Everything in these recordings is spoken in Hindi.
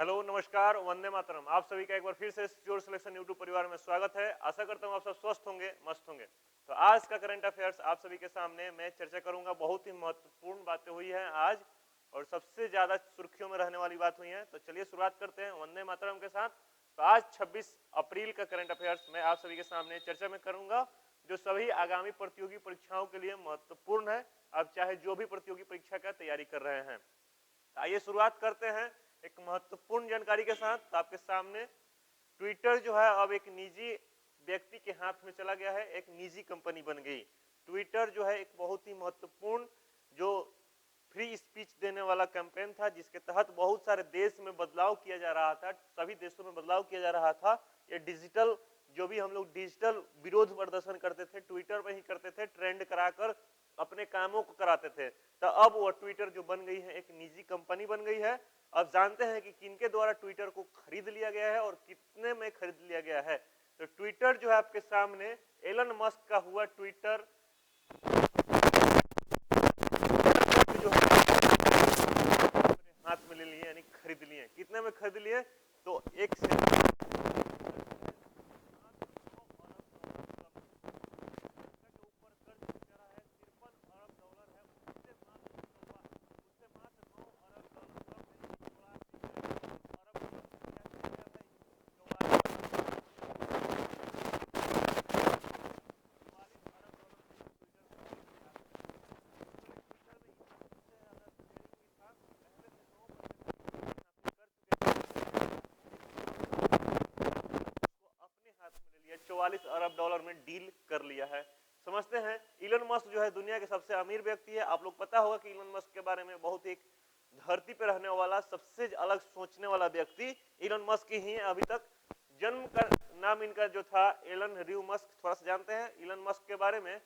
हेलो, नमस्कार, वंदे मातरम। आप सभी का एक बार फिर से सिक्योर सिलेक्शन यूट्यूब परिवार में स्वागत है। आशा करता हूँ आप सब स्वस्थ होंगे, मस्त होंगे। तो आज का करंट अफेयर्स आप सभी के सामने मैं चर्चा करूंगा। बहुत ही महत्वपूर्ण बातें हुई हैं आज और सबसे ज्यादा सुर्खियों में रहने वाली बात हुई है। तो चलिए शुरुआत करते हैं वंदे मातरम के साथ। तो आज 26 अप्रैल का करंट अफेयर्स मैं आप सभी के सामने चर्चा में करूंगा, जो सभी आगामी प्रतियोगी परीक्षाओं के लिए महत्वपूर्ण है। आप चाहे जो भी प्रतियोगी परीक्षा का तैयारी कर रहे हैं। आइए शुरुआत करते हैं एक महत्वपूर्ण जानकारी के साथ। तो आपके सामने ट्विटर जो है अब एक निजी व्यक्ति के हाथ में चला गया है, एक निजी कंपनी बन गई। ट्विटर जो है एक बहुत ही महत्वपूर्ण जो फ्री स्पीच देने वाला कैंपेन था, जिसके तहत बहुत सारे देश में बदलाव किया जा रहा था, सभी देशों में बदलाव किया जा रहा था। ये डिजिटल जो भी हम लोग डिजिटल विरोध प्रदर्शन करते थे, ट्विटर पे ही करते थे, ट्रेंड कराकर अपने कामों को कराते थे। तो अब वो ट्विटर जो बन गई है एक निजी कंपनी बन गई है। अब जानते हैं कि किनके द्वारा ट्विटर को खरीद लिया गया है और कितने में खरीद लिया गया है। तो ट्विटर जो है आपके सामने एलन मस्क का हुआ ट्विटर जो है अपने हाथ में ले लिए, यानी खरीद लिए। कितने में खरीद लिए? तो एक से $44 अरब में डील कर लिया है। समझते हैं इलन मस्क जो है दुनिया के सबसे अमीर व्यक्ति है। आप लोग पता होगा कि इलन मस्क के बारे में बहुत एक धरती पर रहने वाला सबसे अलग सोचने वाला व्यक्ति इलन मस्क ही है अभी तक। जन्म का नाम इनका जो था एलन र्यू मस्क। थोड़ा सा जानते हैं इलन मस्क के बारे में।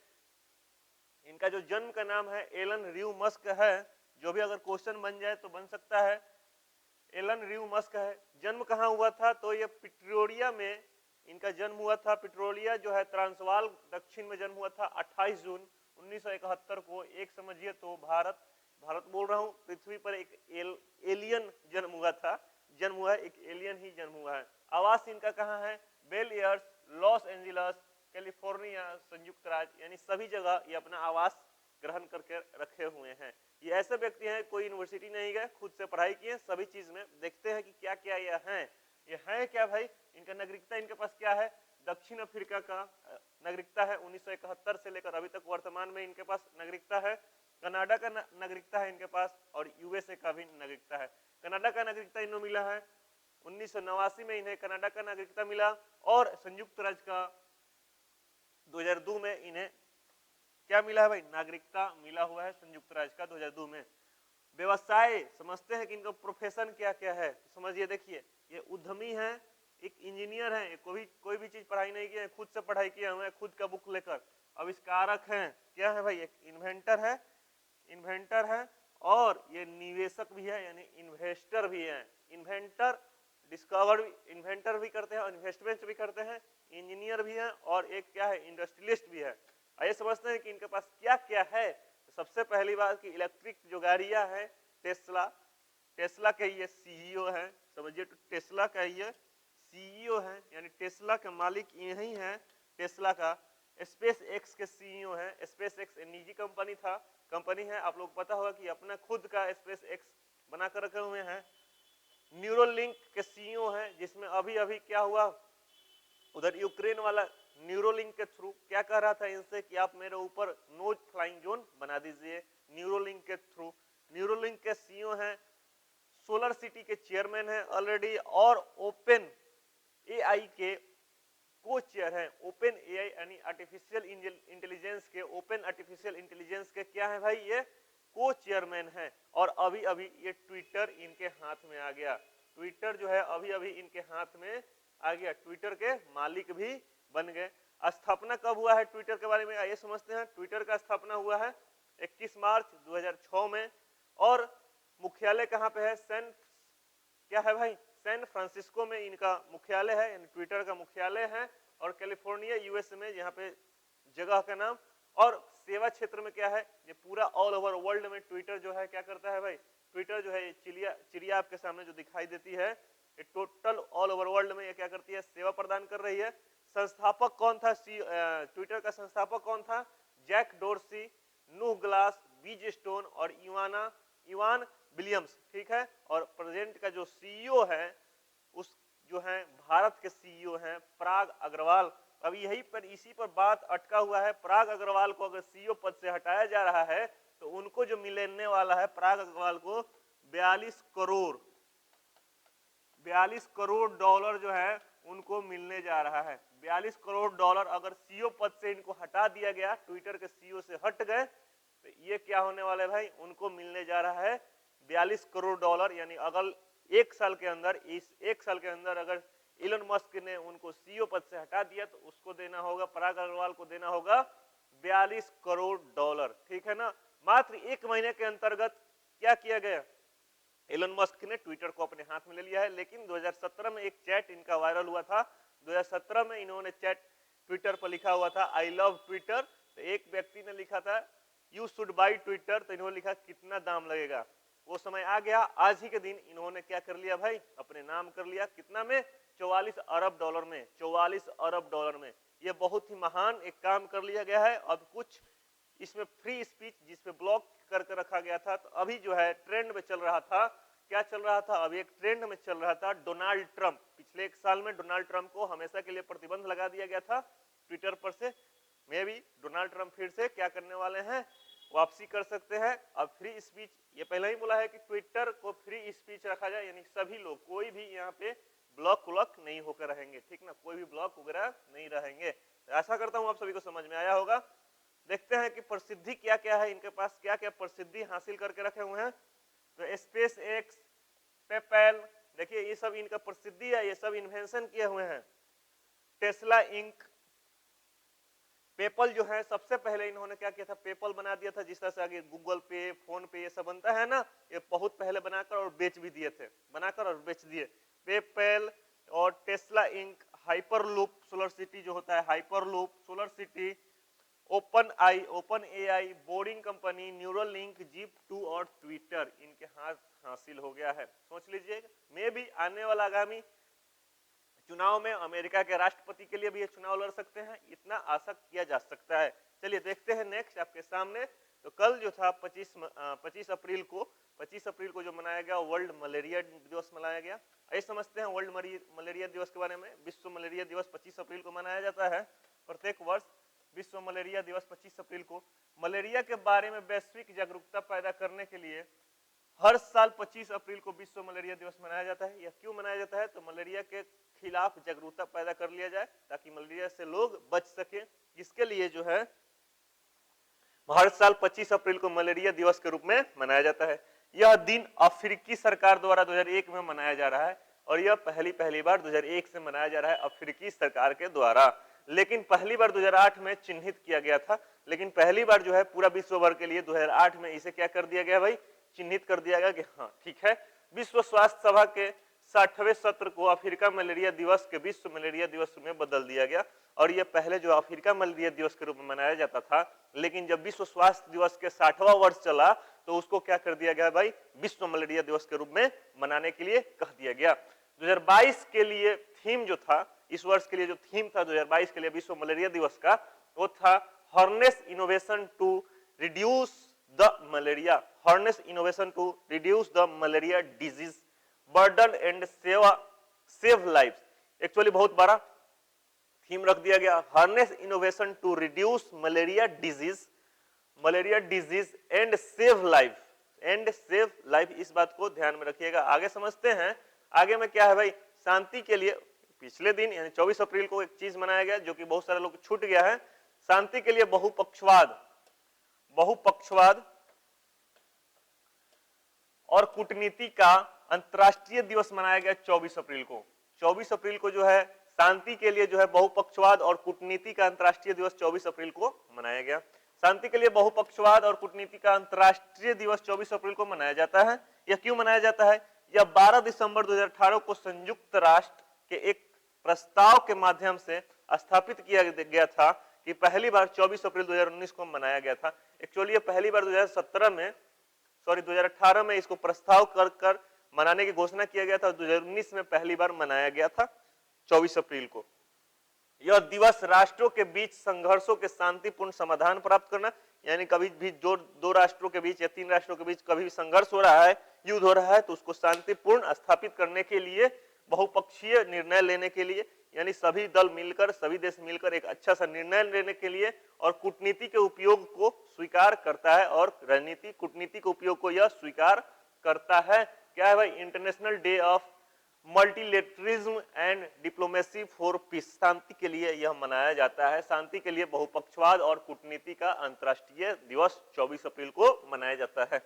इनका जो जन्म का नाम है एलन र्यू मस्क है। जो भी अगर क्वेश्चन बन जाए तो बन सकता है। एलन र्यू मस्क है। जन्म कहाँ हुआ था? तो ये पिट्रोरिया में इनका जन्म हुआ था। पिट्रोलिया जो है ट्रांसवाल दक्षिण में जन्म हुआ था 28 जून 1971 को। एक समझिए तो भारत बोल रहा हूँ, पृथ्वी पर एक एलियन जन्म हुआ था। जन्म हुआ है, एक एलियन ही जन्म हुआ है। आवास इनका कहाँ है? Bel Airs, Los Angeles, California, संयुक्त राज्य, यानी सभी जगह ये अपना आवास ग्रहण करके रखे हुए हैं। ये ऐसे व्यक्ति हैं कोई यूनिवर्सिटी नहीं गए, खुद से पढ़ाई किए। सभी चीज में देखते हैं कि क्या क्या ये हैं। ये हैं क्या भाई? इनका नागरिकता इनके पास क्या है? दक्षिण अफ्रीका का नागरिकता है। 1971 से लेकर अभी तक वर्तमान में इनके पास नागरिकता है। कनाडा का नागरिकता है इनके पास और यूएसए का भी नागरिकता है। कनाडा का नागरिकता इन्हें मिला है 1989 में, इन्हें कनाडा का नागरिकता मिला। और संयुक्त राज्य का 2002 में इन्हें क्या मिला है भाई? नागरिकता मिला हुआ है संयुक्त राज्य का 2002 में। व्यवसाय समझते हैं कि इनका प्रोफेशन क्या क्या है। समझिए, देखिए, ये उद्यमी है, एक इंजीनियर है, कोई भी चीज पढ़ाई नहीं किया है, खुद से पढ़ाई किया हुआ है, खुद का बुक लेकर। आविष्कारक हैं, क्या है भाई? एक इन्वेंटर है और ये निवेशक भी है, यानी इन्वेस्टर भी है। इन्वेंटर भी करते हैं और इन्वेस्टमेंट भी करते हैं। इंजीनियर भी है और एक क्या है? इंडस्ट्रियलिस्ट भी है। आइए समझते हैं कि इनके पास क्या क्या है। तो सबसे पहली बात कि इलेक्ट्रिक जो गाड़ियां हैं, टेस्ला के ये सीईओ है। समझिए, तो टेस्ला का ये सीईओ है, यानी टेस्ला का मालिक यही है। टेस्ला का स्पेस एक्स के सीईओ है। स्पेस एक्स निजी कंपनी है। आप लोग पता होगा कि अपना खुद का स्पेस एक्स बना कर रखे हुए हैं। न्यूरोलिंक के सीईओ है, जिसमें अभी अभी क्या हुआ, उधर यूक्रेन वाला न्यूरोलिंक के थ्रू क्या कह रहा था इनसे कि आप मेरे ऊपर नो फ्लाइंग जोन बना दीजिए। न्यूरोलिंक के थ्रू। न्यूरोलिंक के सीईओ हैं। सोलर सिटी के चेयरमैन हैं ऑलरेडी। और ओपन एआई के को चेयर हैं। ओपन एआई यानी आर्टिफिशियल इंटेलिजेंस के क्या है भाई? ये को चेयरमैन है। और अभी अभी ये ट्विटर इनके हाथ में आ गया। ट्विटर जो है अभी अभी इनके हाथ में आ गया। ट्विटर के मालिक भी बन गए। स्थापना कब हुआ है ट्विटर के बारे में आइए समझते हैं। ट्विटर का स्थापना हुआ है 21 मार्च 2006 में। और मुख्यालय कहाँ पे है? क्या है भाई? सैन फ्रांसिस्को में इनका मुख्यालय है, यानी ट्विटर का मुख्यालय है। और कैलिफोर्निया यूएसए में, यहाँ पे जगह का नाम। और सेवा क्षेत्र में क्या है? ये पूरा ऑल ओवर वर्ल्ड में ट्विटर जो है क्या करता है भाई? ट्विटर जो है ये चिड़िया आपके सामने जो दिखाई देती है, ये टोटल ऑल ओवर वर्ल्ड में ये क्या करती है, सेवा प्रदान कर रही है। संस्थापक कौन था, ट्विटर का संस्थापक कौन था, जैक डोर्सी, नूह ग्लास, बीज स्टोन और इवान विलियम्स, ठीक है। और प्रेजेंट का जो सीईओ है उस जो है भारत के सीईओ हैं पराग अग्रवाल। अब यही पर इसी पर बात अटका हुआ है, पराग अग्रवाल को अगर सीईओ पद से हटाया जा रहा है तो उनको जो मिलने वाला है पराग अग्रवाल को 42 करोड़ डॉलर जो है उनको मिलने जा रहा है। 42 करोड़ डॉलर अगर सीईओ पद से इनको हटा दिया गया, ट्विटर के सीईओ से हट गए, तो ये क्या होने वाला है भाई, उनको मिलने जा रहा है 42 करोड़ डॉलर। यानी अगर एक साल के अंदर अगर इलन मस्क ने उनको सीईओ पद से हटा दिया तो उसको देना होगा, पराग अग्रवाल को देना होगा 42 करोड़ डॉलर, ठीक है ना। मात्र एक महीने के अंतर्गत क्या किया गया, एलन मस्क ने ट्विटर को अपने हाथ में ले लिया है। लेकिन 2017 में एक चैट इनका वायरल हुआ था। 2017 में इन्होंने चैट ट्विटर पर लिखा हुआ था आई लव ट्विटर। तो एक व्यक्ति ने लिखा था यू शुड बाई ट्विटर, तो इन्होंने लिखा कितना दाम लगेगा। वो समय आ गया, आज ही के दिन इन्होंने क्या कर लिया भाई, अपने नाम कर लिया। कितना में, 44 अरब डॉलर में, 44 अरब डॉलर में। ये बहुत ही महान एक काम कर लिया गया है। अब कुछ इसमें फ्री स्पीच जिसपे ब्लॉक करके रखा गया था, तो अभी जो है ट्रेंड में चल रहा था, क्या चल रहा था, अभी एक ट्रेंड में चल रहा था डोनाल्ड ट्रंप। पिछले एक साल में डोनाल्ड ट्रंप को हमेशा के लिए प्रतिबंध लगा दिया गया था ट्विटर पर से। मे भी डोनाल्ड ट्रंप फिर से क्या करने वाले हैं, वापसी कर सकते हैं। अब फ्री स्पीच, ये पहले ही बोला है कि ट्विटर को फ्री स्पीच रखा जाए, यानी सभी लोग, कोई भी यहाँ पे ब्लॉक नहीं होकर रहेंगे, ठीक ना, कोई भी ब्लॉक वगैरह नहीं रहेंगे। ऐसा करता हूँ आप सभी को समझ में आया होगा। देखते हैं कि प्रसिद्धि क्या क्या है, इनके पास क्या क्या प्रसिद्धि हासिल करके रखे हुए हैं। तो स्पेस एक्स, पेपैल, देखिए ये सब इनका प्रसिद्धि है, ये सब इन्वेंशन किए हुए हैं। टेस्ला इंक, पेपल जो है सबसे पहले इन्होंने क्या किया था, पेपल बना दिया था। जिस तरह से आगे गूगल पे, फोन पे ये सब बनता है ना, ये बहुत पहले बनाकर और बेच भी दिए थे, बनाकर और बेच दिए। पेपैल और Tesla Inc, Hyperloop Solar City जो होता है, Hyperloop Solar City, Open AI, Boring Company, Neuralink, जीप2 और ट्विटर इनके हाथ हासिल हो गया है। सोच लीजिए, मैं भी आने वाला आगामी चुनाव में अमेरिका के राष्ट्रपति के लिए भी ये चुनाव लड़ सकते हैं, इतना आशा किया जा सकता है। चलिए देखते हैं नेक्स्ट आपके सामने। तो कल जो था 25 अप्रैल को जो मनाया गया वर्ल्ड मलेरिया दिवस मनाया गया। आइए समझते हैं वर्ल्ड मलेरिया दिवस के बारे में। विश्व मलेरिया दिवस 25 अप्रैल को मनाया जाता है प्रत्येक वर्ष। विश्व मलेरिया दिवस 25 अप्रैल को मलेरिया के बारे में वैश्विक जागरूकता पैदा करने के लिए हर साल 25 अप्रैल को विश्व मलेरिया दिवस मनाया जाता है। यह क्यों मनाया जाता है, तो मलेरिया के खिलाफ जागरूकता पैदा कर लिया जाए ताकि मलेरिया से लोग बच सके। इसके लिए जो है हर साल 25 अप्रैल को मलेरिया दिवस के रूप में मनाया जाता है। यह दिन अफ्रीकी सरकार द्वारा 2001 में मनाया जा रहा है और यह पहली बार 2001 से मनाया जा रहा है अफ्रीकी सरकार के द्वारा। लेकिन पहली बार 2008 में चिन्हित किया गया था, लेकिन पहली बार जो है पूरा विश्व भर के लिए 2008 में इसे क्या कर दिया गया भाई, चिन्हित कर दिया गया कि हाँ ठीक है। विश्व स्वास्थ्य सभा के 60वें सत्र को अफ्रीका मलेरिया दिवस के विश्व मलेरिया दिवस में बदल दिया गया और यह पहले जो अफ्रीका मलेरिया दिवस के रूप में मनाया जाता था, लेकिन जब विश्व स्वास्थ्य दिवस के 60वां वर्ष चला तो उसको क्या कर दिया गया भाई, विश्व मलेरिया दिवस के रूप में मनाने के लिए कह दिया गया। 2022 के लिए थीम जो था, इस वर्ष के लिए जो थीम था 2022 के लिए विश्व मलेरिया दिवस का, वो था harness innovation to reduce the malaria, harness innovation to reduce the malaria disease burden and save lives. Actually बहुत बड़ा थीम रख दिया गया, harness innovation to reduce malaria disease and save life. इस बात को ध्यान में रखिएगा। आगे समझते हैं, आगे में क्या है भाई, शांति के लिए पिछले दिन यानी 24 अप्रैल को एक चीज मनाया गया जो कि बहुत सारे लोग छूट गया है। शांति के लिए बहुपक्षवाद और कूटनीति का अंतर्राष्ट्रीय दिवस मनाया गया 24 अप्रैल को। 24 अप्रैल को जो है शांति के लिए जो है बहुपक्षवाद और कूटनीति का अंतर्राष्ट्रीय दिवस 24 अप्रैल को मनाया गया। शांति के लिए बहुपक्षवाद और कूटनीति का अंतर्राष्ट्रीय दिवस 24 अप्रैल को मनाया जाता है। यह क्यों मनाया जाता है? यह 12 दिसंबर 2018 को संयुक्त राष्ट्र के एक प्रस्ताव के माध्यम से स्थापित किया गया था कि पहली बार 24 अप्रैल 2019 को मनाया गया था। एक्चुअली ये पहली बार 2017 में सॉरी 2018 में इसको प्रस्ताव कर मनाने की घोषणा किया गया था। 2019 में पहली बार मनाया गया था 24 अप्रैल को। यह दिवस राष्ट्रों के बीच संघर्षों के शांतिपूर्ण समाधान प्राप्त करना, यानी कभी भी जो दो राष्ट्रों के बीच या तीन राष्ट्रों के बीच कभी भी संघर्ष हो रहा है, युद्ध हो रहा है, तो उसको शांतिपूर्ण स्थापित करने के लिए, बहुपक्षीय निर्णय लेने के लिए, यानी सभी दल मिलकर, सभी देश मिलकर एक अच्छा सा निर्णय लेने के लिए, और कूटनीति के उपयोग को स्वीकार करता है, और रणनीति कूटनीति के उपयोग को यह स्वीकार करता है। क्या है भाई? International Day of Multilateralism and Diplomacy for Peace, शांति के लिए यह मनाया जाता है। शांति के लिए बहुपक्षवाद और कूटनीति का अंतर्राष्ट्रीय दिवस 24 अप्रैल को मनाया जाता है।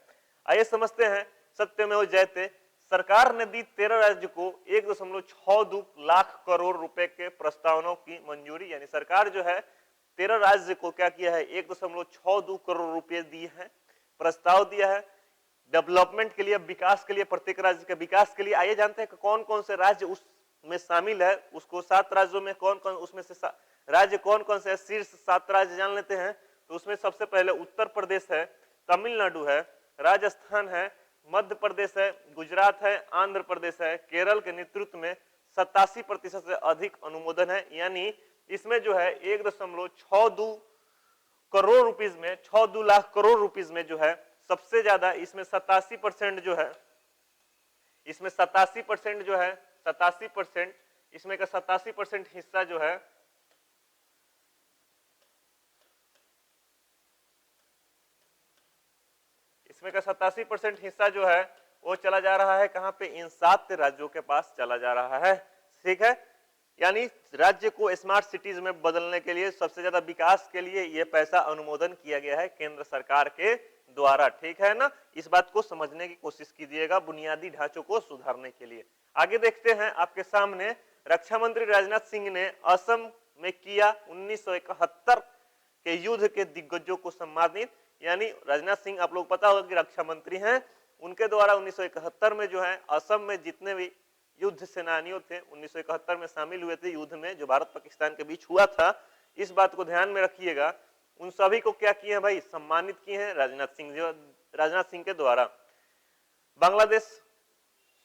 आइए समझते हैं सत्यमेव जयते। सरकार ने दी 13 राज्य को 1.62 लाख करोड़ रुपए के प्रस्तावनों की मंजूरी, यानी सरकार जो है 13 राज्य को क्या किया है? 1.62 करोड़ रुपए दिए हैं, प्रस्ताव दिया है डेवलपमेंट के लिए, विकास के लिए, प्रत्येक राज्य के विकास के लिए। आइए जानते हैं कि कौन कौन से राज्य उसमें शामिल है। उसको 7 राज्यों में कौन कौन उसमें से राज्य कौन कौन से है, शीर्ष 7 राज्य जान लेते हैं। तो उसमें सबसे पहले उत्तर प्रदेश है, तमिलनाडु है, राजस्थान है, मध्य प्रदेश है, गुजरात है, आंध्र प्रदेश है। केरल के नेतृत्व में 87% से अधिक अनुमोदन है, यानी इसमें जो है 1.62 करोड़ रुपीज में, 62 लाख करोड़ रुपीज में जो है सबसे ज्यादा इसमें 87% जो है, इसमें 87% जो है, 87% इसमें का 87% हिस्सा जो है इसमें का 87% हिस्सा जो है वो चला जा रहा है कहां पे? इन 7 राज्यों के पास चला जा रहा है। ठीक है, यानी राज्य को स्मार्ट सिटीज में बदलने के लिए, सबसे ज्यादा विकास के लिए यह पैसा अनुमोदन किया गया है केंद्र सरकार के द्वारा। ठीक है ना, इस बात को समझने की कोशिश कीजिएगा बुनियादी ढांचों को सुधारने के लिए। आगे देखते हैं आपके सामने, रक्षा मंत्री राजनाथ सिंह ने असम में किया 1971 के युद्ध के दिग्गजों को सम्मानित, यानी राजनाथ सिंह आप लोग पता होगा कि रक्षा मंत्री हैं, उनके द्वारा 1971 में जो है असम में जितने भी युद्ध सेनानियों थे 1971 में शामिल हुए थे युद्ध में जो भारत पाकिस्तान के बीच हुआ था, इस बात को ध्यान में रखिएगा। उन सभी को क्या किए हैं भाई? सम्मानित किए हैं राजनाथ सिंह के द्वारा। बांग्लादेश,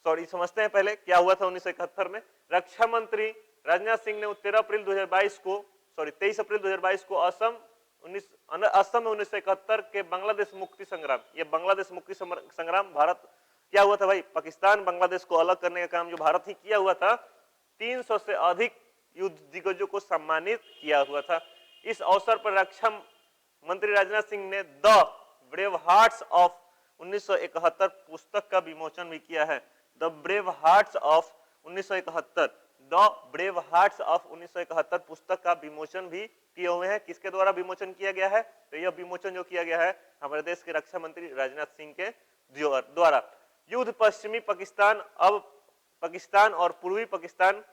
सॉरी समझते हैं पहले क्या हुआ था 1971 में। रक्षा मंत्री राजनाथ सिंह ने 23 अप्रैल 2022 को असम में 1971 के बांग्लादेश मुक्ति संग्राम, ये बांग्लादेश मुक्ति संग्राम भारत क्या हुआ था भाई? पाकिस्तान बांग्लादेश को अलग करने का काम जो भारत ही किया हुआ था, 300 से अधिक युद्ध दिग्गजों को सम्मानित किया हुआ था। इस अवसर पर रक्षा मंत्री राजनाथ सिंह ने द ब्रेव हार्ट्स ऑफ 1971 पुस्तक का विमोचन भी किया है। The brave hearts of 1971, the brave hearts of 1971 पुस्तक का विमोचन भी किए हुए हैं। किसके द्वारा विमोचन किया गया है? तो यह विमोचन जो किया गया है हमारे देश के रक्षा मंत्री राजनाथ सिंह के द्वारा। युद्ध पश्चिमी पाकिस्तान, अब पाकिस्तान और पूर्वी पाकिस्तान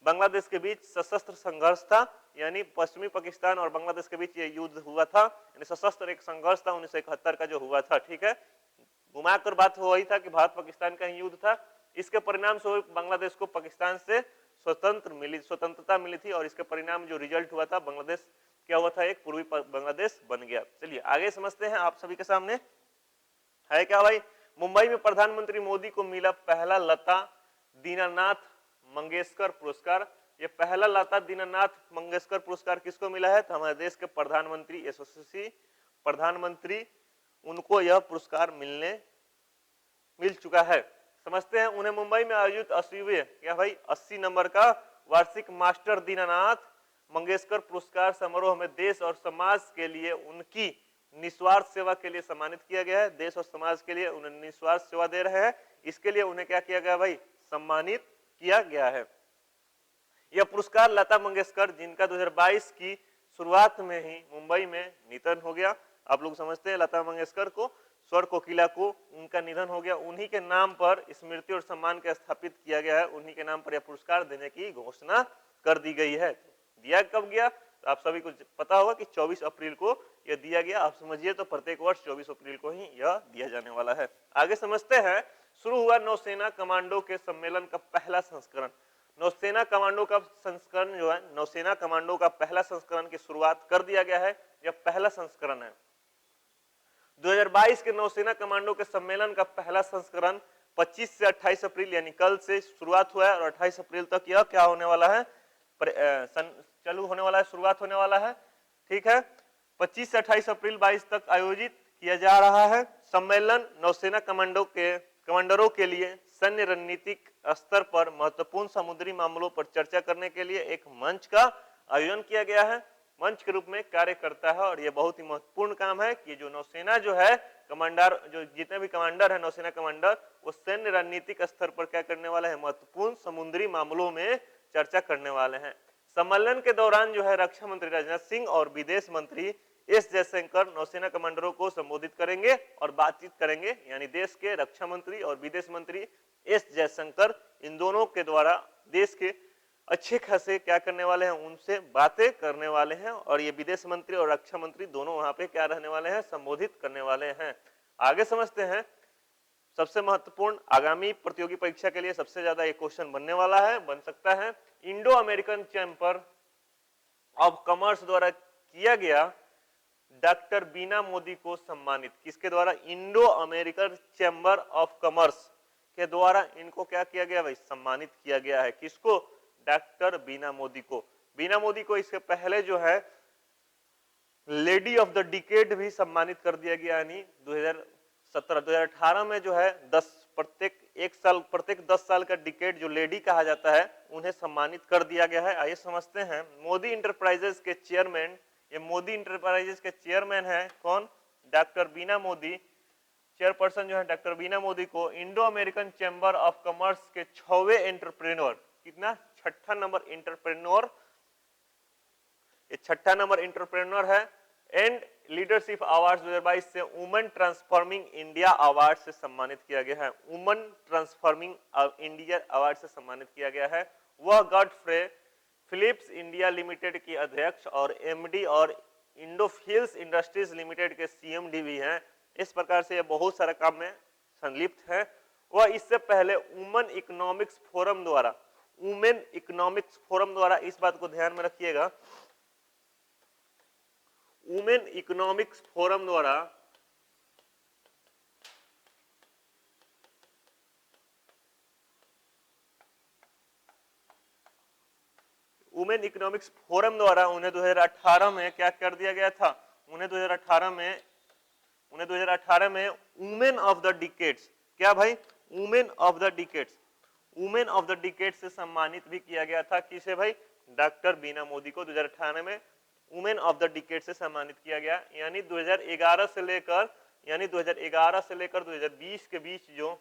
बांग्लादेश के बीच सशस्त्र संघर्ष था, यानी पश्चिमी पाकिस्तान और बांग्लादेश के बीच ये युद्ध हुआ था, यानी सशस्त्र एक संघर्ष था 1971 का जो हुआ था। ठीक है, घुमाकर बात हो रही था कि भारत पाकिस्तान का ही युद्ध था। इसके परिणाम स्वरूप बांग्लादेश को पाकिस्तान से स्वतंत्रता मिली थी, और इसके परिणाम जो रिजल्ट हुआ था, बांग्लादेश क्या हुआ था? एक पूर्वी बांग्लादेश बन गया। चलिए आगे समझते हैं, आप सभी के सामने है क्या भाई? मुंबई में प्रधानमंत्री मोदी को मिला पहला लता दीनानाथ मंगेशकर पुरस्कार। ये पहला लता दीनानाथ मंगेशकर पुरस्कार किसको मिला है? तो हमारे देश के प्रधानमंत्री, यशस्वी प्रधानमंत्री, उनको यह पुरस्कार मिल चुका है। समझते हैं, उन्हें मुंबई में आयोजित 80 नंबर का वार्षिक मास्टर दीनानाथ मंगेशकर पुरस्कार समारोह में देश और समाज के लिए उनकी निस्वार्थ सेवा के लिए सम्मानित किया गया है। देश और समाज के लिए उन्हें निस्वार्थ सेवा दे रहे हैं, इसके लिए उन्हें क्या किया गया भाई? सम्मानित किया गया है। यह पुरस्कार लता मंगेशकर, जिनका 2022 की शुरुआत में ही मुंबई में निधन हो गया, आप लोग समझते हैं लता मंगेशकर को, स्वर कोकिला को, उनका निधन हो गया, उन्हीं के नाम पर स्मृति और सम्मान के स्थापित किया गया है, उन्हीं के नाम पर यह पुरस्कार देने की घोषणा कर दी गई है। दिया कब गया? तो आप सभी को पता होगा कि 24 अप्रैल को यह दिया गया। आप समझिए तो प्रत्येक वर्ष 24 अप्रैल को ही यह दिया जाने वाला है। आगे समझते हैं, शुरू हुआ नौसेना कमांडो के सम्मेलन का पहला संस्करण। नौसेना कमांडो का संस्करण जो है, नौसेना कमांडो का पहला संस्करण की शुरुआत कर दिया गया है, यह पहला संस्करण है। 2022 के नौसेना कमांडो के सम्मेलन का पहला संस्करण 25 से 28 अप्रैल यानी कल से शुरुआत हुआ है और 28 अप्रैल तक यह क्या होने वाला है, चालू होने वाला है, शुरुआत होने वाला है। ठीक है, 25 से 28 अप्रैल 22 तक आयोजित किया जा रहा है। सम्मेलन नौसेना कमांडरों के लिए सैन्य रणनीतिक स्तर पर महत्वपूर्ण समुद्री मामलों पर चर्चा करने के लिए एक मंच का आयोजन किया गया है, मंच के रूप में कार्य करता है। और यह बहुत ही महत्वपूर्ण काम है कि जो नौसेना जो है कमांडर, जो जितने भी कमांडर है नौसेना कमांडर, वो सैन्य रणनीतिक स्तर पर क्या करने वाले हैं, महत्वपूर्ण समुद्री मामलों में चर्चा करने वाले हैं। सम्मेलन के दौरान जो है रक्षा मंत्री राजनाथ सिंह और विदेश मंत्री एस जयशंकर नौसेना कमांडरों को संबोधित करेंगे और बातचीत करेंगे, यानी देश के रक्षा मंत्री और विदेश मंत्री एस जयशंकर इन दोनों के द्वारा देश के अच्छे खासे क्या करने वाले हैं, उनसे बातें करने वाले हैं। और ये विदेश मंत्री और रक्षा मंत्री दोनों वहां पे क्या रहने वाले हैं, संबोधित करने वाले हैं। आगे समझते हैं सबसे महत्वपूर्ण आगामी प्रतियोगी परीक्षा के लिए सबसे ज्यादा एक क्वेश्चन बनने वाला है, बन सकता है। Indo American chamber of commerce द्वारा किया गया डॉक्टर बीना मोदी को सम्मानित, किसके द्वारा, Indo American chamber of commerce के द्वारा इनको क्या किया गया भाई, सम्मानित किया गया है। किसको, डॉक्टर बीना मोदी को। बीना मोदी को इसके पहले जो है लेडी ऑफ द डिकेड भी सम्मानित कर दिया गया, यानी 2018 में जो है प्रत्येक 10 साल का डिकेड जो लेडी कहा जाता है उन्हें सम्मानित कर दिया गया है। आइए समझते हैं। मोदी इंटरप्राइजेस के चेयरमैन, ये मोदी इंटरप्राइजेस के चेयरमैन है कौन, डॉक्टर बीना मोदी। चेयरपर्सन जो है डॉक्टर बीना मोदी को Indo American chamber of commerce के 6वें एंटरप्रेन्योर, कितना, 6ठा नंबर एंटरप्रेन्योर, ये 6ठा नंबर एंटरप्रेन्योर है। एंड लीडरशिप अवार्ड 2022 से वुमेन ट्रांसफॉर्मिंग इंडिया अवार्ड से सम्मानित किया गया है, वुमेन ट्रांसफॉर्मिंग इंडिया अवार्ड से सम्मानित किया गया है। वह गॉडफ्रे फिलिप्स इंडिया लिमिटेड की अध्यक्ष और एमडी और इंडोफिल्स इंडस्ट्रीज लिमिटेड के सीएमडी भी हैं। इस प्रकार से ये बहुत सारा काम में संलिप्त है। वह इससे पहले वुमेन इकोनॉमिक्स फोरम द्वारा इस बात को ध्यान में रखिएगा, वुमेन इकोनॉमिक्स फोरम द्वारा वुमेन इकोनॉमिक्स फोरम द्वारा उन्हें 2018 में क्या कर दिया गया था, उन्हें 2018 में वुमेन ऑफ द डिकेड्स, क्या भाई, वुमेन ऑफ द डिकेड्स से सम्मानित भी किया गया था। किसे भाई, डॉक्टर बीना मोदी को 2018 में वुमेन ऑफ द डिकेड से सम्मानित किया गया। यानी 2011 से लेकर 2020 के बीच जो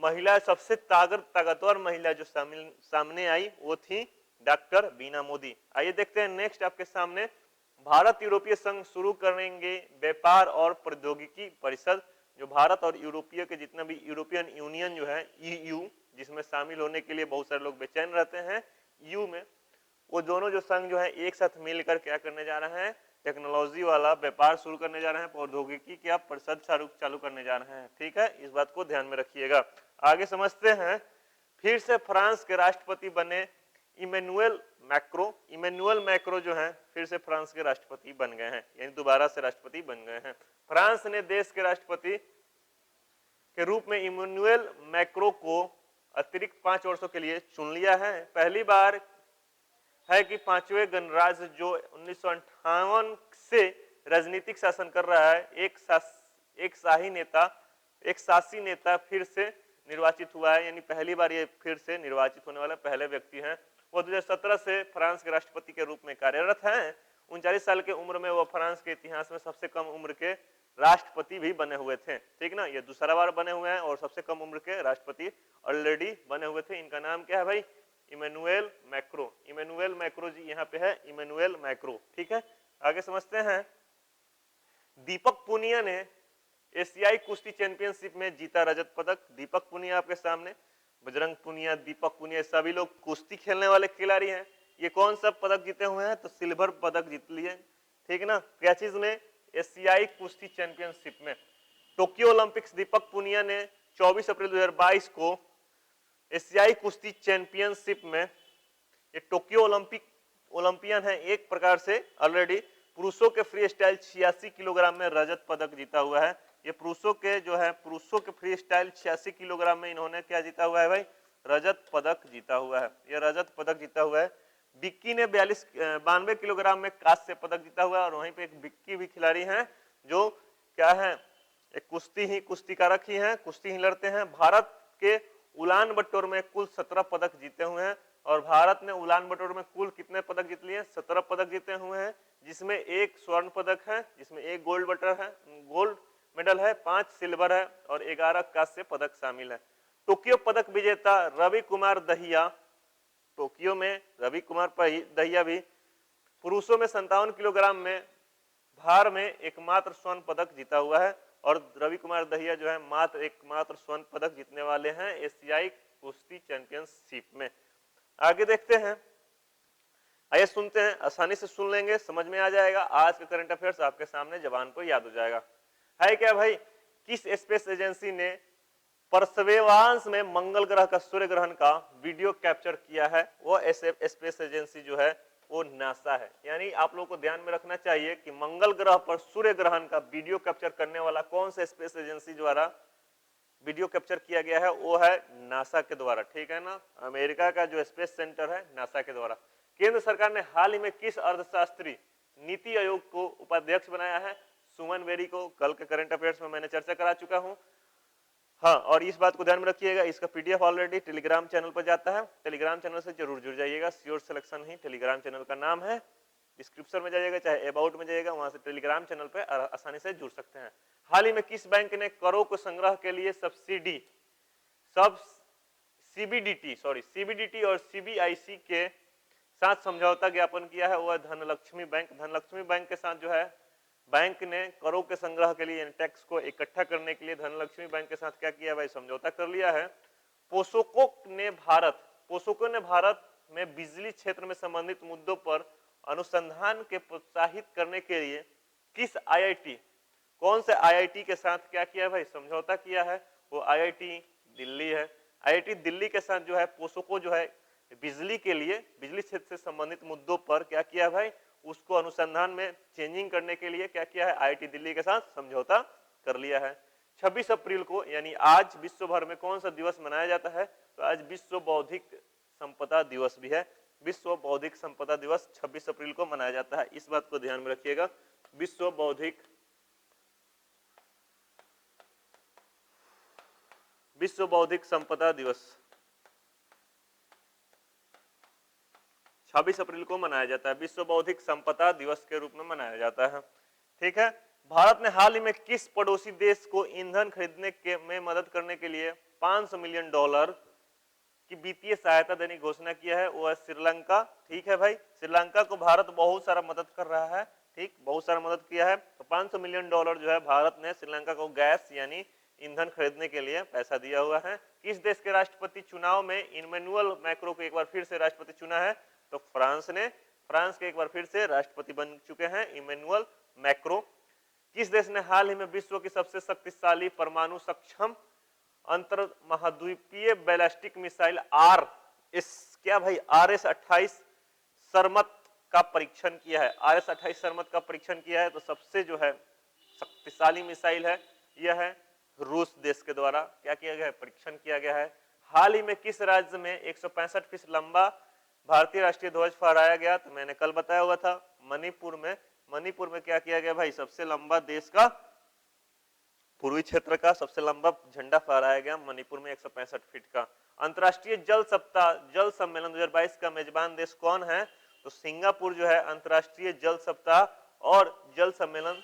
महिला, सबसे ताकतवर महिला जो सामने आई वो थी डॉक्टर बीना मोदी। आइए देखते हैं नेक्स्ट आपके सामने, भारत यूरोपीय संघ शुरू करेंगे व्यापार और प्रौद्योगिकी परिषद। जो भारत और यूरोपीय के जितना भी यूरोपियन यूनियन जो है ईयू, जिसमें शामिल होने के लिए बहुत सारे लोग बेचैन रहते हैं यू में, वो दोनों जो संघ जो है एक साथ मिलकर क्या करने जा रहे हैं, टेक्नोलॉजी वाला व्यापार शुरू करने जा रहे हैं, प्रौद्योगिकी क्या परिषद चालू करने जा रहे हैं। ठीक है, इस बात को ध्यान में रखिएगा। आगे समझते हैं। फिर से फ्रांस के राष्ट्रपति बने इमैनुअल मैक्रो जो है फिर से फ्रांस के राष्ट्रपति बन गए हैं, यानी दोबारा से राष्ट्रपति बन गए हैं। फ्रांस ने देश के राष्ट्रपति के रूप में इमैनुअल मैक्रो को अतिरिक्त 5 वर्षों के लिए चुन लिया है। पहली बार है कि 5वें गणराज्य जो 1958 से राजनीतिक शासन कर रहा है, एक शासी नेता फिर से निर्वाचित हुआ है, यानी पहली बार ये फिर से निर्वाचित होने वाला पहले व्यक्ति हैं। वो 2017 से फ्रांस के राष्ट्रपति के रूप में कार्यरत हैं। 39 साल की उम्र में वो फ्रांस के इतिहास में सबसे कम उम्र के राष्ट्रपति भी बने हुए थे। ठीक ना, ये दूसरा बार बने हुए हैं और सबसे कम उम्र के राष्ट्रपति ऑलरेडी बने हुए थे। इनका नाम क्या है भाई, इमैनुअल मैक्रो जी यहाँ पे है, इमैनुअल मैक्रो। ठीक है, आगे समझते हैं। दीपक पुनिया ने एशियाई कुश्ती चैंपियनशिप में जीता रजत पदक। दीपक पुनिया आपके सामने, बजरंग पुनिया, दीपक पुनिया, सभी लोग कुश्ती खेलने वाले खिलाड़ी हैं। ये कौन सा पदक जीते हुए हैं, तो सिल्वर पदक जीत लिए। ठीक ना, क्या चीज में, एशियाई कुश्ती चैंपियनशिप में। टोक्यो ओलंपिक्स, दीपक पुनिया ने 24 अप्रैल 2022 को एशियाई कुश्ती चैंपियनशिप में, ये टोक्यो ओलंपियन है एक प्रकार से, ऑलरेडी पुरुषों के फ्री स्टाइल 86 किलोग्राम में रजत पदक जीता हुआ है। ये पुरुषों के फ्री स्टाइल 86 किलोग्राम में इन्होंने क्या जीता हुआ है भाई, रजत पदक जीता हुआ है। ये रजत पदक जीता हुआ है। बिक्की ने 92 किलोग्राम में कांस्य पदक जीता हुआ है। और वहीं पे एक बिक्की भी खिलाड़ी हैं जो क्या है, एक कुश्तीकारक ही हैं, कुश्ती ही लड़ते हैं। भारत के उलान बटोर में कुल 17 पदक जीते हुए हैं। और भारत ने उलान बटोर में कुल कितने पदक जीत लिए, 17 पदक जीते हुए हैं, जिसमें एक स्वर्ण पदक है, जिसमें एक गोल्ड मेडल है, 5 सिल्वर है और 11 कांस्य पदक शामिल है। टोक्यो पदक विजेता रवि कुमार दहिया, टोक्यो में रवि कुमार दहिया भी पुरुषों में 57 किलोग्राम में भार में एकमात्र स्वर्ण पदक जीता हुआ है। और रवि कुमार दहिया जो है एकमात्र स्वर्ण पदक जीतने वाले हैं एशियाई कुश्ती चैंपियनशिप में। आगे देखते हैं, आइए सुनते हैं, आसानी से सुन लेंगे, समझ में आ जाएगा। आज का करंट अफेयर्स आपके सामने जबान पर याद हो जाएगा। है क्या भाई, किस स्पेस एजेंसी ने परसेवेरांस में मंगल ग्रह का सूर्य ग्रहण का वीडियो कैप्चर किया है? वो स्पेस एजेंसी जो है वो नासा है। यानी आप लोगों को ध्यान में रखना चाहिए कि मंगल ग्रह पर सूर्य ग्रहण का वीडियो कैप्चर करने वाला कौन सा स्पेस एजेंसी द्वारा वीडियो कैप्चर किया गया है, वो है नासा के द्वारा। ठीक है ना, अमेरिका का जो स्पेस सेंटर है नासा के द्वारा। केंद्र सरकार ने हाल ही में किस अर्थशास्त्री नीति आयोग को उपाध्यक्ष बनाया है? सुमन बेरी को। कल के करंट अफेयर्स में मैंने चर्चा करा चुका हूं। हाँ, और इस बात को ध्यान में रखिएगा, इसका पीडीएफ ऑलरेडी टेलीग्राम चैनल पर जाता है। टेलीग्राम चैनल से जरूर जुड़ जाइएगा। श्योर सिलेक्शन ही टेलीग्राम चैनल का नाम है। डिस्क्रिप्शन में जाइएगा, चाहे अबाउट में जाइएगा, वहां से टेलीग्राम चैनल पर आसानी से जुड़ सकते हैं। हाल ही में किस बैंक ने करों को संग्रह के लिए सीबीडीटी और सीबीआईसी के साथ समझौता ज्ञापन किया है? वो है धनलक्ष्मी बैंक। धनलक्ष्मी बैंक के साथ जो है बैंक ने करों के संग्रह के लिए, टैक्स को इकट्ठा करने के लिए धनलक्ष्मी बैंक के साथ क्या किया भाई, समझौता कर लिया है। पोसोको ने भारत में बिजली क्षेत्र में संबंधित मुद्दों पर अनुसंधान के प्रोत्साहित करने के लिए कौन से आईआईटी के साथ क्या किया भाई, समझौता किया है? वो आईआईटी दिल्ली है। आईआईटी दिल्ली के साथ जो है पोसोको जो है बिजली के लिए, बिजली क्षेत्र से संबंधित मुद्दों पर क्या किया भाई, उसको अनुसंधान में चेंजिंग करने के लिए क्या किया है, आईआईटी दिल्ली के साथ समझौता कर लिया है। 26 अप्रैल को यानी आज विश्व भर में कौन सा दिवस मनाया जाता है? तो आज विश्व बौद्धिक संपदा दिवस भी है। विश्व बौद्धिक संपदा दिवस 26 अप्रैल को मनाया जाता है। इस बात को ध्यान में रखिएगा, विश्व बौद्धिक संपदा दिवस 26 अप्रैल को मनाया जाता है। विश्व बौद्धिक संपदा दिवस के रूप में मनाया जाता है। ठीक है। भारत ने हाल ही में किस पड़ोसी देश को ईंधन खरीदने में मदद करने के लिए $500 मिलियन की वित्तीय सहायता देने की घोषणा किया है? वो है श्रीलंका। ठीक है भाई, श्रीलंका को भारत बहुत सारा मदद कर रहा है। ठीक, बहुत सारा मदद किया है। तो $500 मिलियन जो है भारत ने श्रीलंका को गैस यानी ईंधन खरीदने के लिए पैसा दिया हुआ है। किस देश के राष्ट्रपति चुनाव में इमैनुअल मैक्रो को एक बार फिर से राष्ट्रपति चुना है? तो फ्रांस के एक बार फिर से राष्ट्रपति बन चुके हैं इमैनुअल मैक्रो। किस देश ने हाल ही में विश्व की सबसे शक्तिशाली परमाणु सक्षम अंतर महाद्वीपीय बैलिस्टिक मिसाइल RS-28 सरमत का परीक्षण किया है? RS-28 सरमत का परीक्षण किया है। तो सबसे जो है शक्तिशाली मिसाइल है, यह है रूस देश के द्वारा क्या किया गया है, परीक्षण किया गया है। हाल ही में किस राज्य में 165 फीट लंबा भारतीय राष्ट्रीय ध्वज फहराया गया? तो मैंने कल बताया हुआ था, मणिपुर में क्या किया गया भाई, सबसे लंबा देश का पूर्वी क्षेत्र का सबसे लंबा झंडा फहराया गया मणिपुर में 165 फीट का। अंतर्राष्ट्रीय जल सम्मेलन 2022 का मेजबान देश कौन है? तो सिंगापुर जो है अंतर्राष्ट्रीय जल सप्ताह और जल सम्मेलन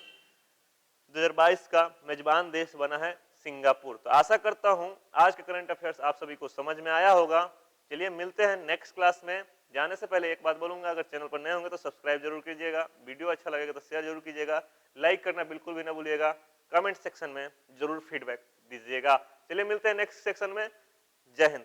2022 का मेजबान देश बना है सिंगापुर। तो आशा करता हूं आज के करंट अफेयर्स आप सभी को समझ में आया होगा। चलिए मिलते हैं नेक्स्ट क्लास में। जाने से पहले एक बात बोलूंगा, अगर चैनल पर नए होंगे तो सब्सक्राइब जरूर कीजिएगा, वीडियो अच्छा लगेगा तो शेयर जरूर कीजिएगा, लाइक करना बिल्कुल भी ना भूलिएगा, कमेंट सेक्शन में जरूर फीडबैक दीजिएगा। चलिए मिलते हैं नेक्स्ट सेक्शन में। जय हिंद।